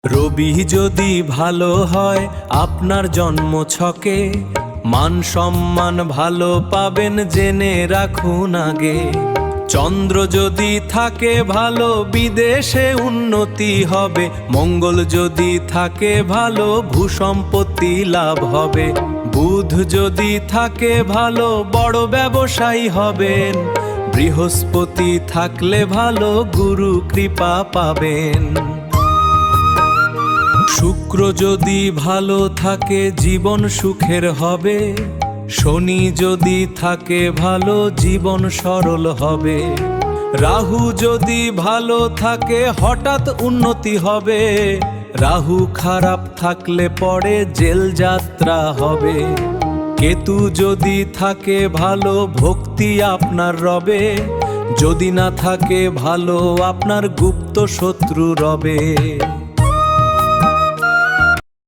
রবি যদি ভালো হয় আপনার জন্ম ছকে, মান সম্মান ভালো পাবেন জেনে রাখুন আগে। চন্দ্র যদি থাকে ভালো বিদেশে উন্নতি হবে, মঙ্গল যদি থাকে ভালো ভূসম্পত্তি লাভ হবে। বুধ যদি থাকে ভালো বড় ব্যবসায়ী হবেন, বৃহস্পতি থাকলে ভালো গুরু কৃপা পাবেন। শুক্র যদি ভালো থাকে জীবন সুখের হবে, শনি যদি থাকে ভালো জীবন সরল হবে। রাহু যদি ভালো থাকে হঠাৎ উন্নতি হবে, রাহু খারাপ থাকলে পরে জেল যাত্রা হবে। কেতু যদি থাকে ভালো ভক্তি আপনার রবে, যদি না থাকে ভালো আপনার গুপ্ত শত্রু রবে।